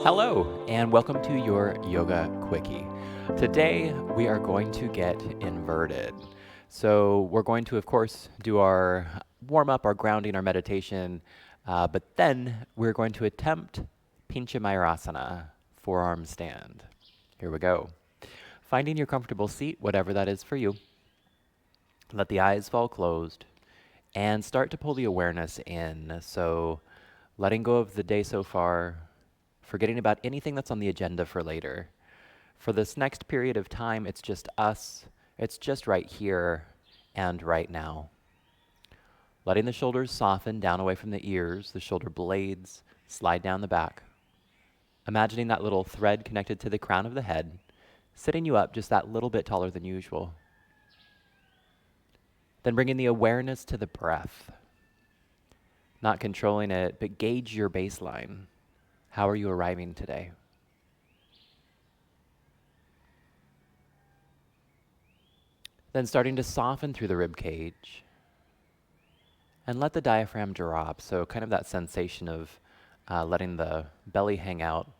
Hello, and welcome to your Yoga Quickie. Today, we are going to get inverted. So we're going to, of course, do our warm-up, our grounding, our meditation, but then we're going to attempt Pincha Mayurasana, Forearm Stand. Here we go. Finding your comfortable seat, whatever that is for you. Let the eyes fall closed, and start to pull the awareness in. So letting go of the day so far, forgetting about anything that's on the agenda for later. For this next period of time, it's just us. It's just right here and right now. Letting the shoulders soften down away from the ears, the shoulder blades slide down the back. Imagining that little thread connected to the crown of the head, sitting you up just that little bit taller than usual. Then bringing the awareness to the breath. Not controlling it, but gauge your baseline. How are you arriving today? Then starting to soften through the rib cage. And let the diaphragm drop. So kind of that sensation of letting the belly hang out.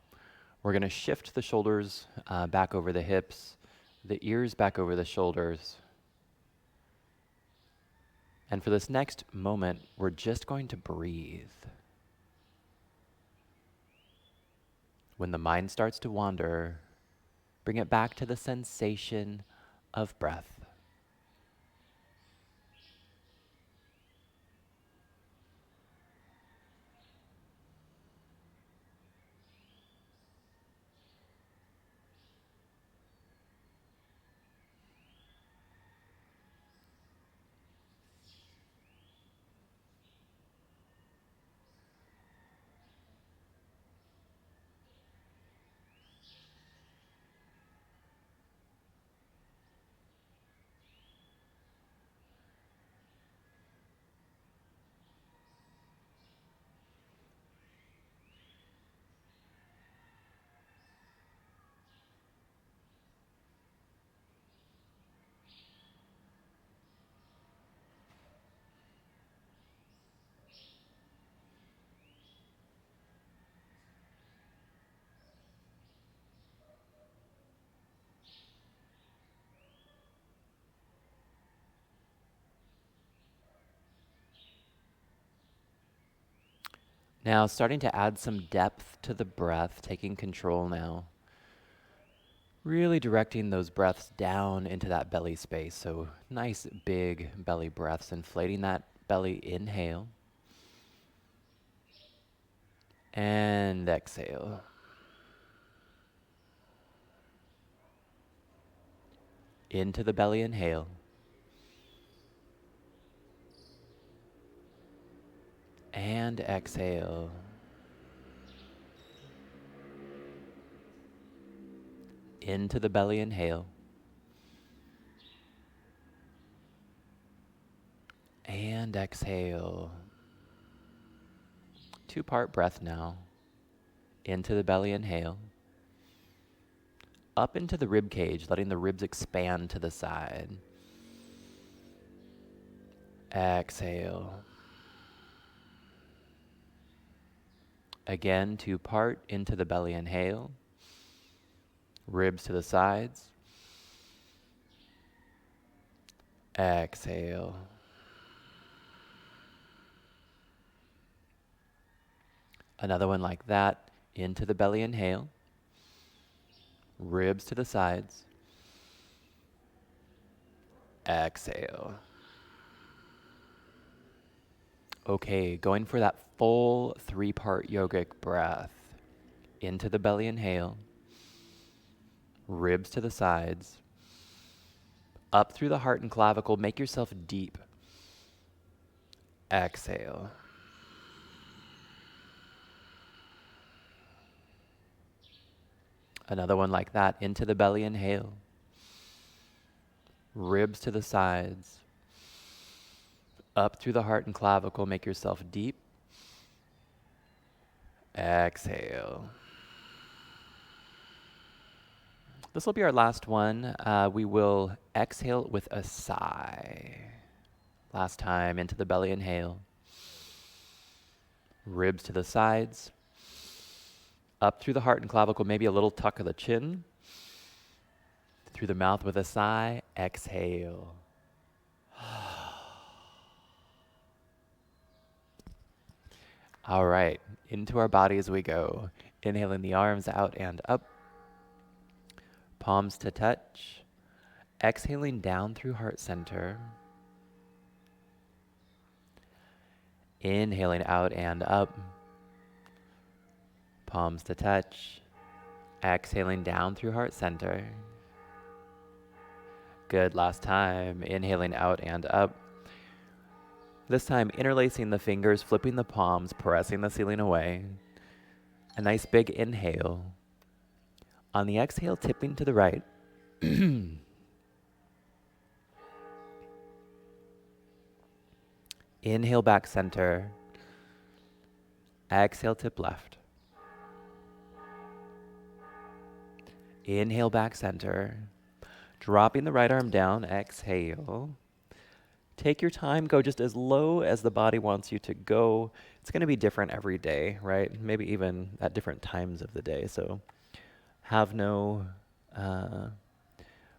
We're going to shift the shoulders back over the hips, the ears back over the shoulders. And for this next moment, we're just going to breathe. When the mind starts to wander, bring it back to the sensation of breath. Now starting to add some depth to the breath, taking control now. Really directing those breaths down into that belly space. So nice big belly breaths, inflating that belly, inhale. And exhale. Into the belly, inhale. And exhale. Into the belly, inhale. And exhale. 2-part breath now. Into the belly, inhale. Up into the rib cage, letting the ribs expand to the side. Exhale. Again, 2-part, into the belly, inhale. Ribs to the sides. Exhale. Another one like that, into the belly, inhale. Ribs to the sides. Exhale. Okay, going for that full 3-part yogic breath. Into the belly, inhale. Ribs to the sides. Up through the heart and clavicle, make yourself deep. Exhale. Another one like that, into the belly, inhale. Ribs to the sides. Up through the heart and clavicle, make yourself deep. Exhale. This will be our last one. We will exhale with a sigh. Last time, into the belly, inhale. Ribs to the sides. Up through the heart and clavicle, maybe a little tuck of the chin. Through the mouth with a sigh, exhale. All right, into our body as we go. Inhaling the arms out and up. Palms to touch. Exhaling down through heart center. Inhaling out and up. Palms to touch. Exhaling down through heart center. Good, last time. Inhaling out and up. This time, interlacing the fingers, flipping the palms, pressing the ceiling away. A nice big inhale. On the exhale, tipping to the right. Inhale, back center. Exhale, tip left. Inhale, back center. Dropping the right arm down, exhale. Take your time, go just as low as the body wants you to go. It's going to be different every day, right? Maybe even at different times of the day. So have no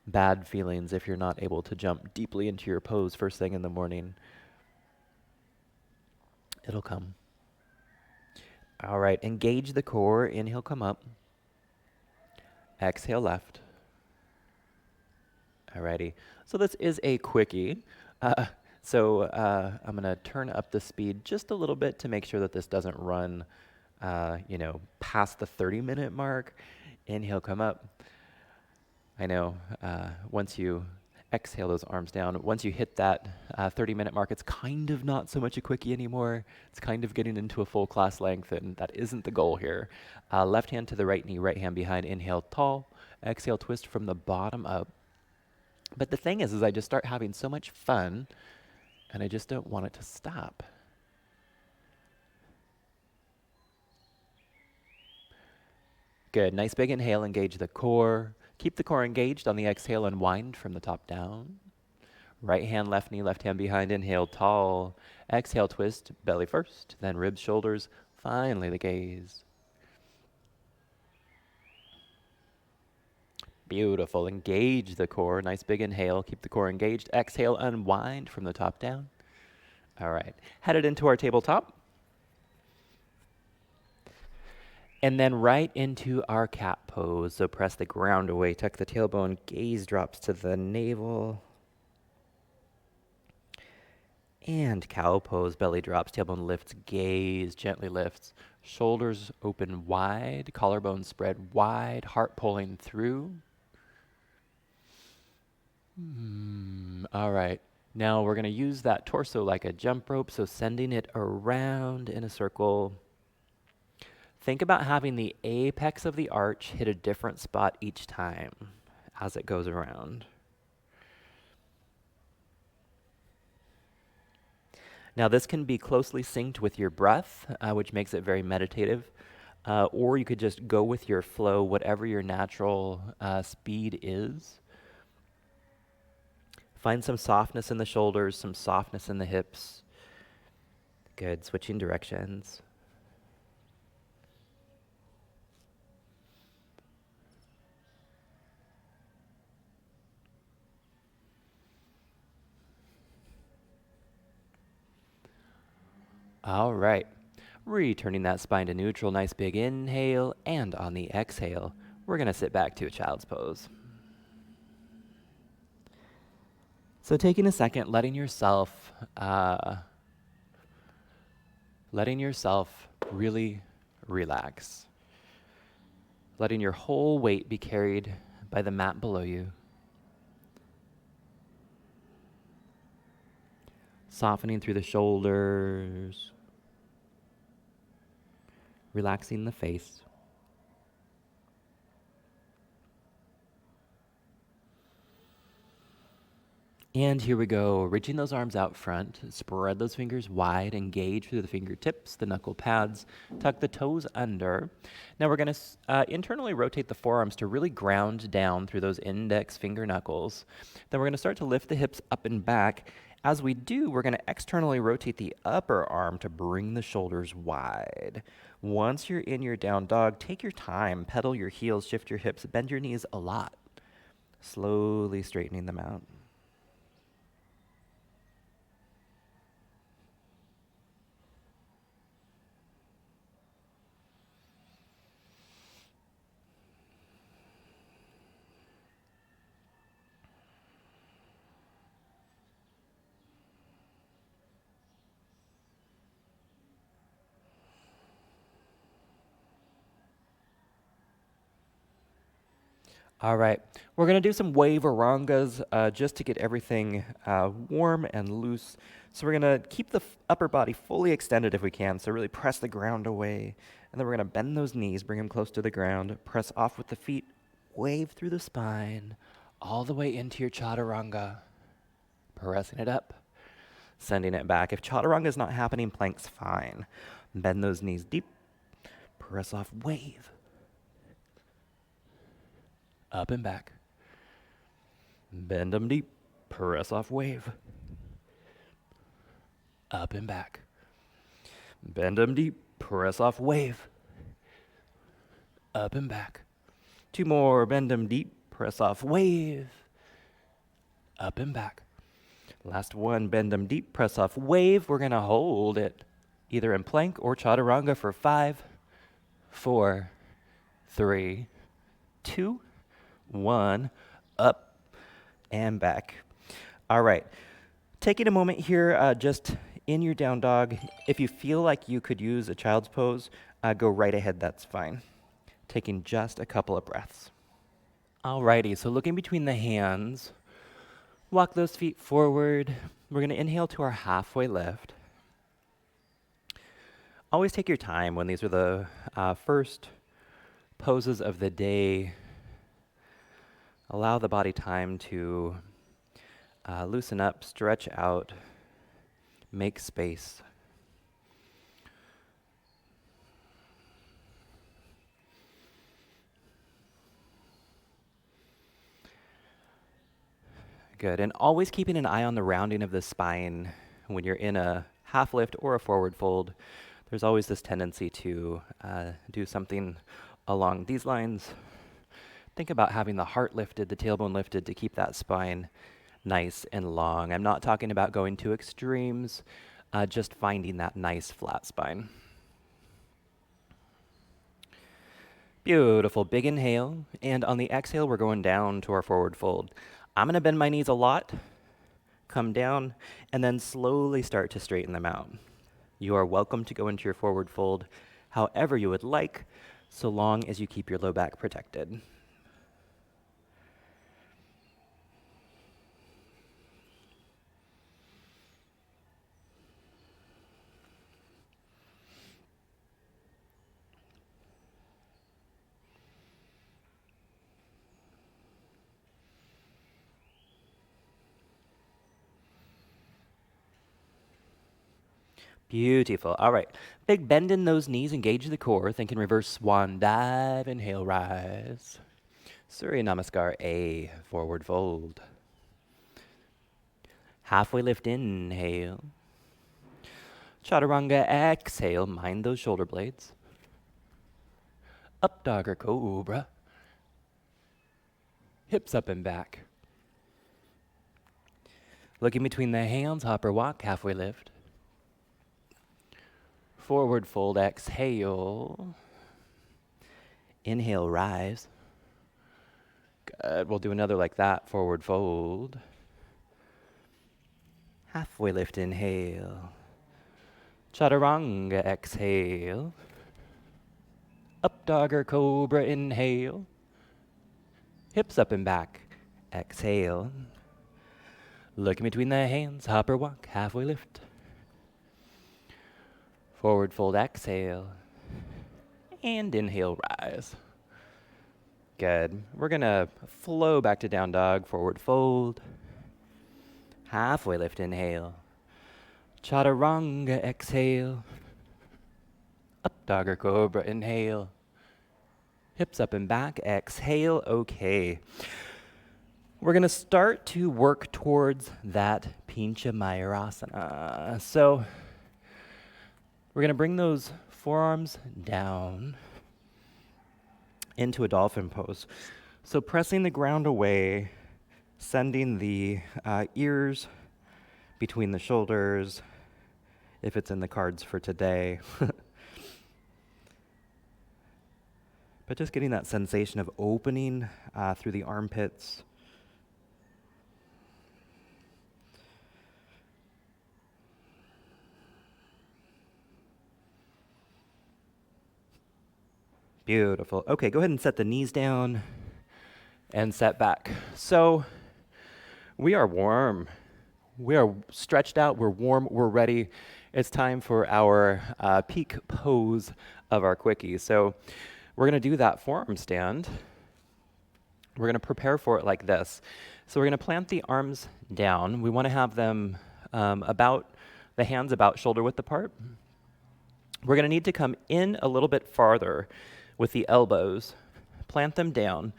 bad feelings if you're not able to jump deeply into your pose first thing in the morning. It'll come. All right, engage the core. Inhale, come up. Exhale, left. Alrighty, so this is a quickie. I'm gonna turn up the speed just a little bit to make sure that this doesn't run, past the 30-minute mark. Inhale, come up. I know, once you exhale those arms down, once you hit that 30-minute mark, it's kind of not so much a quickie anymore. It's kind of getting into a full class length, and that isn't the goal here. Left hand to the right knee, right hand behind. Inhale, tall. Exhale, twist from the bottom up. But the thing is I just start having so much fun, and I just don't want it to stop. Good, nice big inhale, engage the core. Keep the core engaged on the exhale, unwind from the top down. Right hand, left knee, left hand behind. Inhale, tall. Exhale, twist, belly first, then ribs, shoulders, finally the gaze. Beautiful. Engage the core. Nice big inhale. Keep the core engaged. Exhale, unwind from the top down. All right. Headed into our tabletop. And then right into our cat pose. So press the ground away. Tuck the tailbone. Gaze drops to the navel. And cow pose. Belly drops. Tailbone lifts. Gaze gently lifts. Shoulders open wide. Collarbone spread wide. Heart pulling through. All right, now we're going to use that torso like a jump rope, so sending it around in a circle. Think about having the apex of the arch hit a different spot each time as it goes around. Now this can be closely synced with your breath, which makes it very meditative, or you could just go with your flow, whatever your natural speed is. Find some softness in the shoulders, some softness in the hips. Good, switching directions. All right, returning that spine to neutral, nice big inhale, and on the exhale, we're gonna sit back to a child's pose. So taking a second, letting yourself really relax. Letting your whole weight be carried by the mat below you. Softening through the shoulders. Relaxing the face. And here we go, reaching those arms out front, spread those fingers wide, engage through the fingertips, the knuckle pads, tuck the toes under. Now we're going to internally rotate the forearms to really ground down through those index finger knuckles. Then we're going to start to lift the hips up and back, As we do, we're going to externally rotate the upper arm to bring the shoulders wide. Once you're in your down dog, take your time, pedal your heels, shift your hips, bend your knees a lot, slowly straightening them out. All right, we're gonna do some wave orangas just to get everything warm and loose. So we're gonna keep the upper body fully extended if we can, so really press the ground away. And then we're gonna bend those knees, bring them close to the ground, press off with the feet, wave through the spine, all the way into your chaturanga. Pressing it up, sending it back. If chaturanga is not happening, plank's fine. Bend those knees deep, press off, wave. Up and back. Bend them deep. Press off, wave. Up and back. Bend them deep. Press off, wave. Up and back. 2 more. Bend them deep. Press off, wave. Up and back. Last one. Bend them deep. Press off, wave. We're going to hold it either in plank or chaturanga for 5, 4, 3, 2, 1, up and back. All right, taking a moment here, just in your down dog. If you feel like you could use a child's pose, go right ahead, that's fine. Taking just a couple of breaths. All righty, so looking between the hands, walk those feet forward. We're gonna inhale to our halfway lift. Always take your time when these are the first poses of the day. Allow the body time to loosen up, stretch out, make space. Good, and always keeping an eye on the rounding of the spine when you're in a half lift or a forward fold. There's always this tendency to do something along these lines. Think about having the heart lifted, the tailbone lifted to keep that spine nice and long. I'm not talking about going to extremes, just finding that nice flat spine. Beautiful, big inhale, and on the exhale, we're going down to our forward fold. I'm gonna bend my knees a lot, come down, and then slowly start to straighten them out. You are welcome to go into your forward fold however you would like, so long as you keep your low back protected. Beautiful. All right. Big bend in those knees, engage the core. Think in reverse swan dive, inhale, rise. Surya Namaskar, A, forward fold. Halfway lift, inhale. Chaturanga, exhale, mind those shoulder blades. Up dog or cobra. Hips up and back. Looking between the hands, hopper walk, halfway lift. Forward fold, exhale. Inhale, rise. Good, we'll do another like that, forward fold. Halfway lift, inhale. Chaturanga, exhale. Up dog or cobra, inhale. Hips up and back, exhale. Looking between the hands, hopper walk, halfway lift. Forward fold, exhale. And inhale, rise. Good. We're gonna flow back to down dog, forward fold. Halfway lift, inhale. Chaturanga, exhale. Up dog or cobra, inhale. Hips up and back, exhale, okay. We're going to start to work towards that Pincha Mayurasana. So we're going to bring those forearms down into a dolphin pose. So pressing the ground away, sending the ears between the shoulders, if it's in the cards for today. But just getting that sensation of opening through the armpits. Beautiful. Okay, go ahead and set the knees down and set back. So we are warm. We are stretched out. We're warm. We're ready. It's time for our peak pose of our Quickie. So we're going to do that forearm stand. We're going to prepare for it like this. So we're going to plant the arms down. We want to have them the hands about shoulder width apart. We're going to need to come in a little bit farther with the elbows, plant them down.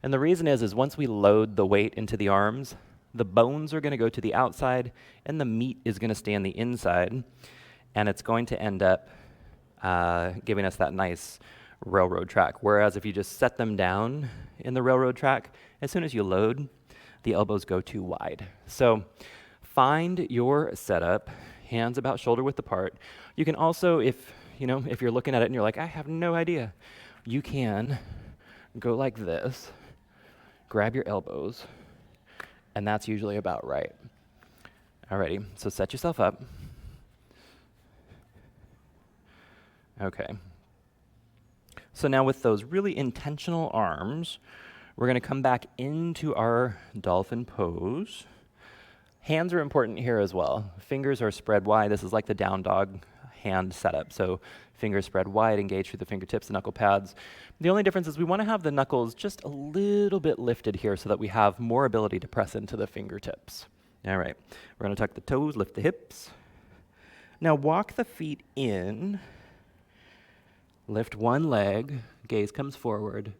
And the reason is once we load the weight into the arms, the bones are going to go to the outside and the meat is going to stay on the inside. And it's going to end up giving us that nice railroad track. Whereas if you just set them down in the railroad track, as soon as you load, the elbows go too wide. So find your setup, hands about shoulder width apart. You can also, if you're looking at it and you're like, I have no idea, you can go like this, grab your elbows, and that's usually about right. Alrighty, so set yourself up. Okay. So now with those really intentional arms, we're going to come back into our dolphin pose. Hands are important here as well. Fingers are spread wide. This is like the down dog hand setup. So fingers spread wide, engage through the fingertips, the knuckle pads. The only difference is we want to have the knuckles just a little bit lifted here so that we have more ability to press into the fingertips. All right, we're going to tuck the toes, lift the hips. Now walk the feet in, lift one leg, gaze comes forward,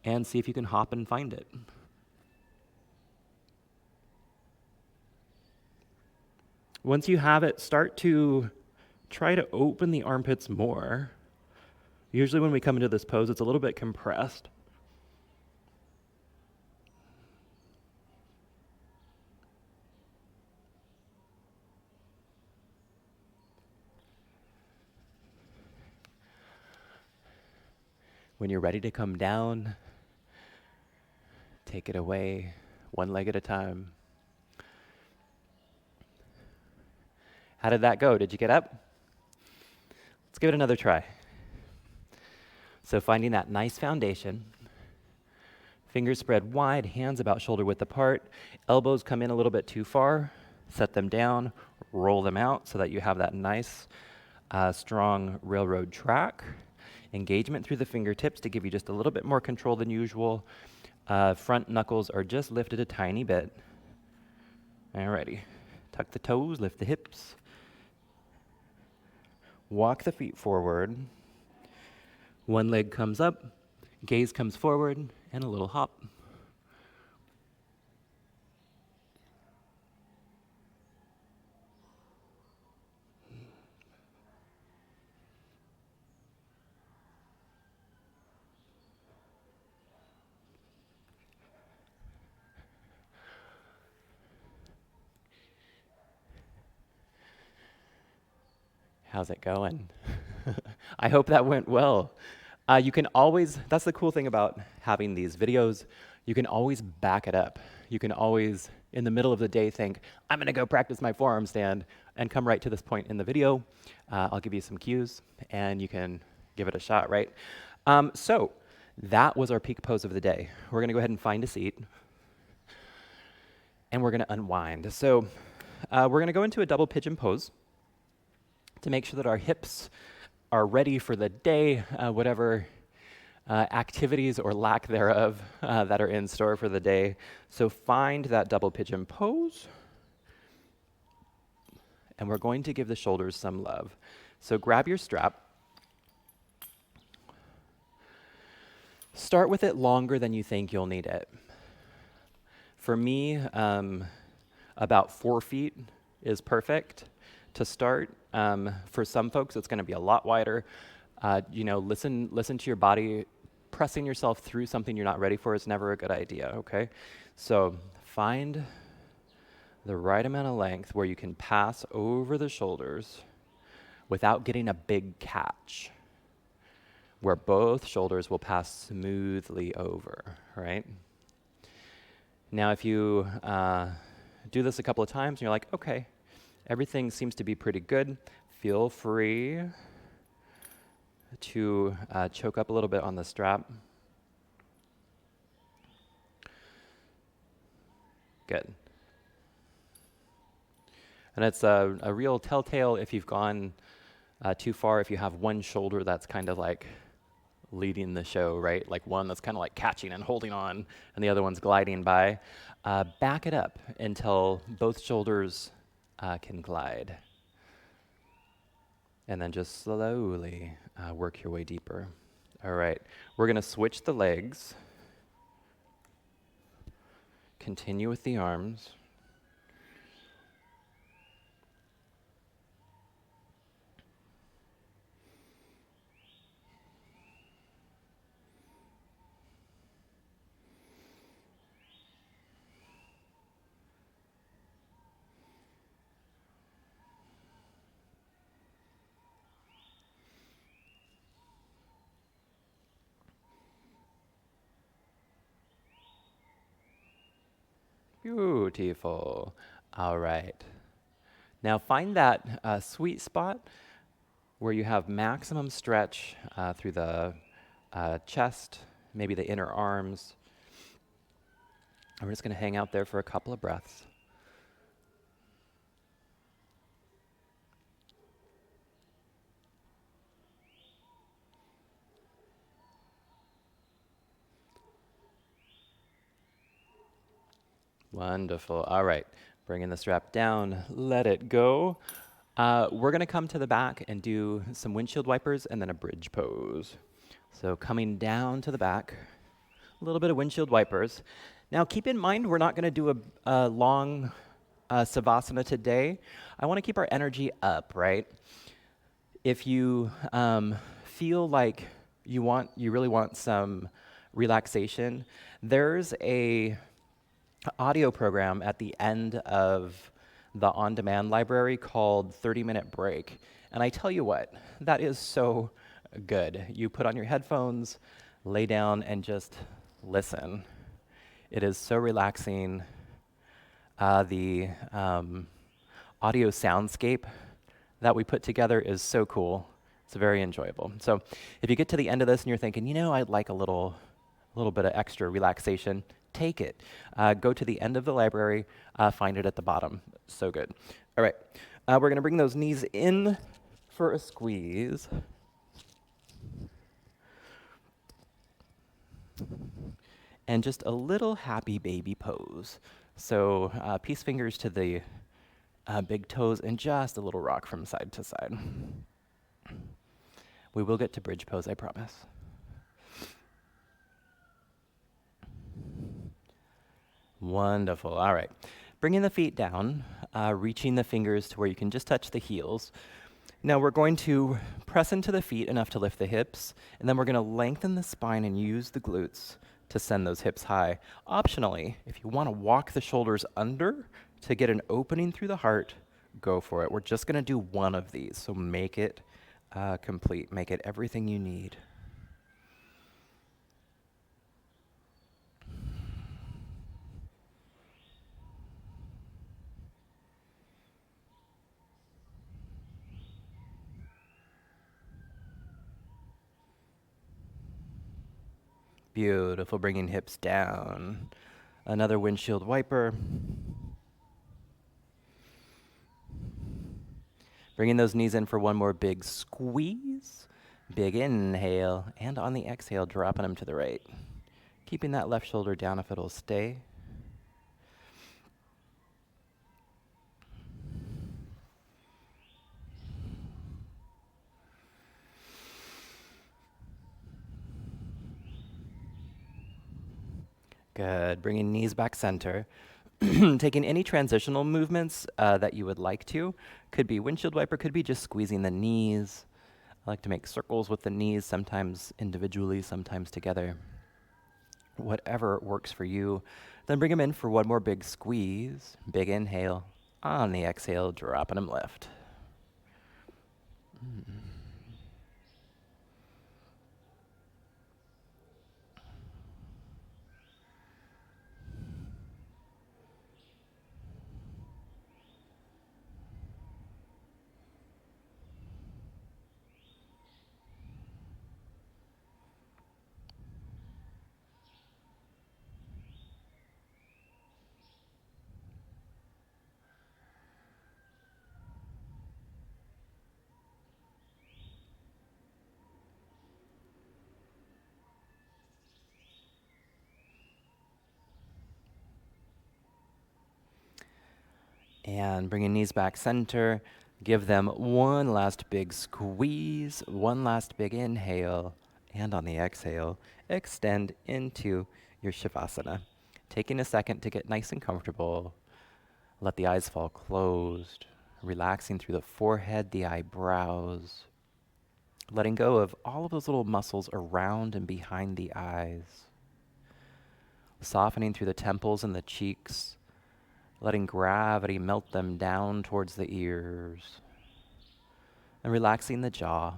and see if you can hop and find it. Once you have it, start to try to open the armpits more. Usually when we come into this pose, it's a little bit compressed. When you're ready to come down, take it away, one leg at a time. How did that go? Did you get up? Let's give it another try. So finding that nice foundation, fingers spread wide, hands about shoulder width apart, elbows come in a little bit too far, set them down, roll them out so that you have that nice, strong railroad track. Engagement through the fingertips to give you just a little bit more control than usual. Front knuckles are just lifted a tiny bit. Alrighty, tuck the toes, lift the hips. Walk the feet forward. One leg comes up, gaze comes forward, and a little hop. How's it going? I hope that went well. You can always, that's the cool thing about having these videos, you can always back it up. You can always, in the middle of the day, think, I'm gonna go practice my forearm stand, and come right to this point in the video. I'll give you some cues, and you can give it a shot, right? So that was our peak pose of the day. We're gonna go ahead and find a seat, and we're gonna unwind. So we're gonna go into a double pigeon pose to make sure that our hips are ready for the day, whatever activities or lack thereof that are in store for the day. So find that double pigeon pose, and we're going to give the shoulders some love. So grab your strap. Start with it longer than you think you'll need it. For me, about 4 feet is perfect to start. For some folks, it's going to be a lot wider. Listen to your body. Pressing yourself through something you're not ready for is never a good idea, okay? So find the right amount of length where you can pass over the shoulders without getting a big catch, where both shoulders will pass smoothly over, right? Now, if you do this a couple of times and you're like, okay, everything seems to be pretty good, feel free to choke up a little bit on the strap. Good. And it's a real telltale if you've gone too far, if you have one shoulder that's kind of like leading the show, right? Like one that's kind of like catching and holding on, and the other one's gliding by. Back it up until both shoulders can glide. And then just slowly work your way deeper. All right, we're gonna switch the legs. Continue with the arms. Beautiful. All right. Now find that sweet spot where you have maximum stretch through the chest, maybe the inner arms. And we're just going to hang out there for a couple of breaths. Wonderful. All right. Bringing the strap down, let it go. We're going to come to the back and do some windshield wipers and then a bridge pose. So coming down to the back, a little bit of windshield wipers. Now keep in mind, we're not going to do a long savasana today. I want to keep our energy up, right? If you feel like you really want some relaxation, there's a audio program at the end of the on-demand library called 30-Minute Break. And I tell you what, that is so good. You put on your headphones, lay down, and just listen. It is so relaxing. The audio soundscape that we put together is so cool. It's very enjoyable. So if you get to the end of this and you're thinking, I'd like a little bit of extra relaxation, take it. Go to the end of the library, find it at the bottom. So good. All right, we're going to bring those knees in for a squeeze. And just a little happy baby pose. So peace fingers to the big toes and just a little rock from side to side. We will get to bridge pose, I promise. Wonderful. All right. Bringing the feet down, reaching the fingers to where you can just touch the heels. Now we're going to press into the feet enough to lift the hips, and then we're going to lengthen the spine and use the glutes to send those hips high. Optionally, if you want to walk the shoulders under to get an opening through the heart, go for it. We're just going to do one of these, so make it complete. Make it everything you need. Beautiful, bringing hips down. Another windshield wiper. Bringing those knees in for one more big squeeze. Big inhale, and on the exhale, dropping them to the right. Keeping that left shoulder down if it'll stay. Good. Bringing knees back center. Taking any transitional movements that you would like to. Could be windshield wiper, could be just squeezing the knees. I like to make circles with the knees, sometimes individually, sometimes together. Whatever works for you. Then bring them in for one more big squeeze. Big inhale. On the exhale, dropping them left. And bringing knees back center. Give them one last big squeeze, one last big inhale. And on the exhale, extend into your Shavasana. Taking a second to get nice and comfortable. Let the eyes fall closed. Relaxing through the forehead, the eyebrows. Letting go of all of those little muscles around and behind the eyes. Softening through the temples and the cheeks. Letting gravity melt them down towards the ears. And relaxing the jaw,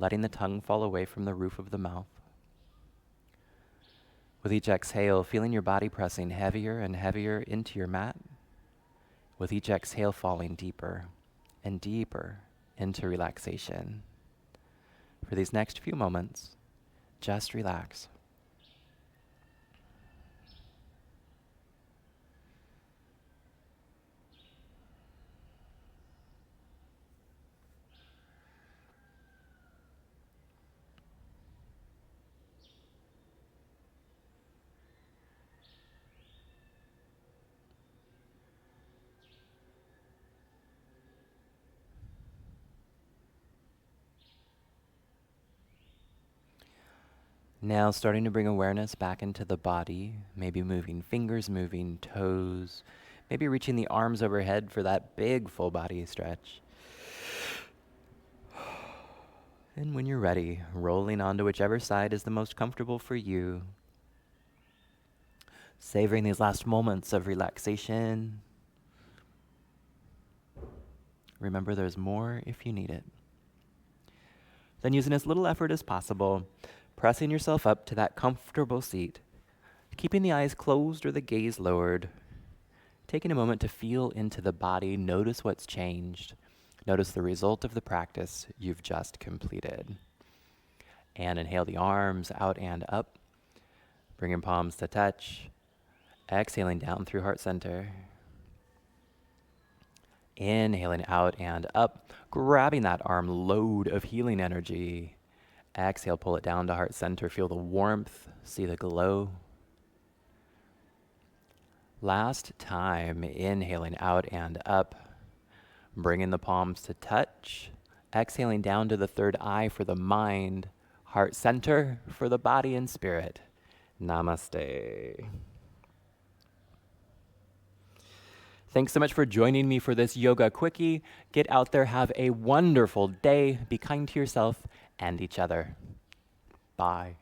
letting the tongue fall away from the roof of the mouth. With each exhale, feeling your body pressing heavier and heavier into your mat. With each exhale, falling deeper and deeper into relaxation. For these next few moments, just relax. Now starting to bring awareness back into the body, maybe moving fingers, moving toes, maybe reaching the arms overhead for that big full body stretch. And when you're ready, rolling onto whichever side is the most comfortable for you. Savoring these last moments of relaxation. Remember, there's more if you need it. Then using as little effort as possible, pressing yourself up to that comfortable seat, keeping the eyes closed or the gaze lowered, taking a moment to feel into the body, notice what's changed, notice the result of the practice you've just completed. And inhale the arms out and up, bringing palms to touch, exhaling down through heart center. Inhaling out and up, grabbing that arm load of healing energy. Exhale, pull it down to heart center. Feel the warmth, see the glow. Last time, inhaling out and up, bringing the palms to touch. Exhaling down to the third eye for the mind, heart center for the body and spirit. Namaste. Thanks so much for joining me for this yoga quickie. Get out there, have a wonderful day. Be kind to yourself and each other. Bye.